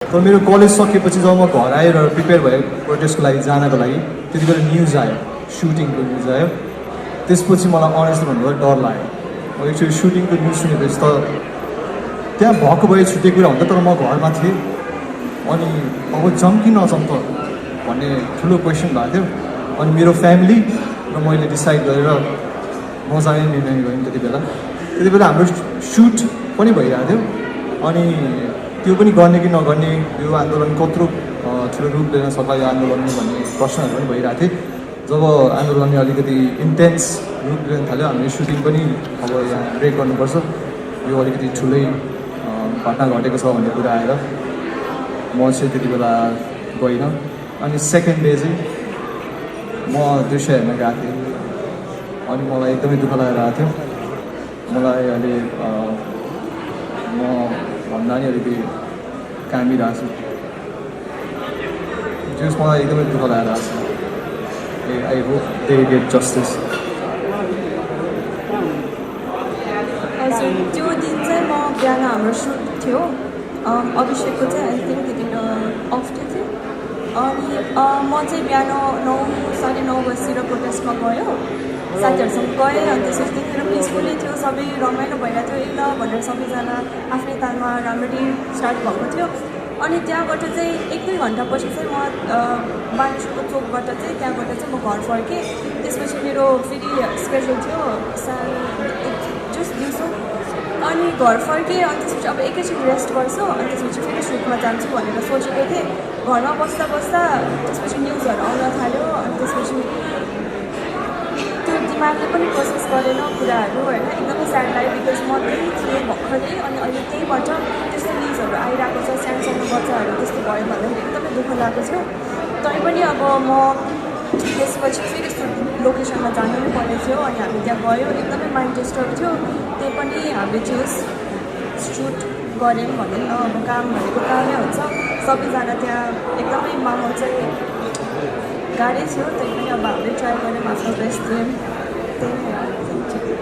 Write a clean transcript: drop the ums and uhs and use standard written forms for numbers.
तर मेरो कलेज सकेपछि जब म घर आएर प्रिपेयर भएँ प्रोटेस्टको लागि जानको लागि त्यति बेला न्युज आयो, सुटिङको न्युज आयो। त्यसपछि मलाई अनेस्ट भन्नुभयो डर लाग्यो। म एक्चुअली सुटिङको न्युज सुनेपछि त त्यहाँ भएको भए छुट्टै कुरा हुन्छ, तर म घरमा थिएँ। अनि अब जम कि नजम त भन्ने ठुलो क्वेसन भएको थियो। अनि मेरो फ्यामिली र मैले डिसाइड गरेर नजाने निर्णय गऱ्यौँ त्यति बेला। त्यति बेला हाम्रो सुट पनि भइरहेको थियो। अनि त्यो पनि गर्ने कि नगर्ने, यो आन्दोलन कत्रो ठुलो रूप लिन सक्ला यो आन्दोलनले भन्ने प्रश्नहरू पनि भइरहेको थिए। जब आन्दोलनले अलिकति इन्टेन्स रूप लिन थाल्यो, हामीले सुटिङ पनि अब यहाँ ब्रेक गर्नुपर्छ, यो अलिकति ठुलै घटना घटेको छ भन्ने कुरा आएर म चाहिँ त्यति बेला गइनँ। अनि सेकेन्ड डे चाहिँ म दृश्य हेर्न गएको थिएँ। अनि मलाई एकदमै दुःख लागेर थियो। मलाई अहिले म भन्दा नि अलिकति कामिरहेको छु। जस मलाई एकदमै दुःख लागेर छ। I hope they get justice. हजुर, त्यो दिन चाहिँ म बिहान हाम्रो सुट थियो, अभिषेकको चाहिँ आई थिङ्क त्यतिखेर अफ डे थियो। अनि म चाहिँ बिहान 9 बजीतिर प्रोटेस्टमा गयो, साथीहरूसँग गएँ। अनि त्यसपछि त्यतिखेर पिसफुल्ली थियो, सबै रमाइलो भइरहेको थियो। ल भनेर सबैजना आफ्नै तालमा राम्ररी स्टार्ट भएको थियो। अनि त्यहाँबाट चाहिँ 1-2 घन्टापछि चाहिँ म बानेश्वरको चोकबाट चाहिँ त्यहाँबाट चाहिँ म घर फर्केँ। त्यसपछि मेरो फेरि स्केड्युल थियो जस्ट दिउँसो। अनि घर फर्केँ। अनि त्यसपछि अब एकैछिन रेस्ट गर्छु, अनि त्यसपछि फेरि सुटमा जान्छु भनेर सोचेको थिएँ। घरमा बस्दा बस्दा त्यसपछि न्युजहरू आउन थाल्यो। अनि त्यसपछि त्यो दिमागले पनि प्रोसेस गरेन कुराहरू होइन। एकदमै स्याड लाग्यो, बिकज म त्यही थिएँ भर्खरै। अनि अहिले त्यहीबाट त्यस्तो न्युजहरू आइरहेको छ, सानो सानो बच्चाहरू त्यस्तो भयो भन्दाखेरि एकदमै दुःख लागेको थियो। तरै पनि अब म त्यसपछि फेरि लोकेसनमा जानु नै पर्ने थियो। अनि हामी त्यहाँ गयो, एकदमै माइन्ड डिस्टर्ब थियो। त्यही पनि हामीले चुज सुट गऱ्यौँ भने अब काम भनेको कामै हुन्छ। सबैजना त्यहाँ एकदमै माहौल चाहिँ गाह्रै थियो। त्यही पनि अब हामीले ट्राई गऱ्यौँ, आफ्नो बेस्ट दियौँ। त्यही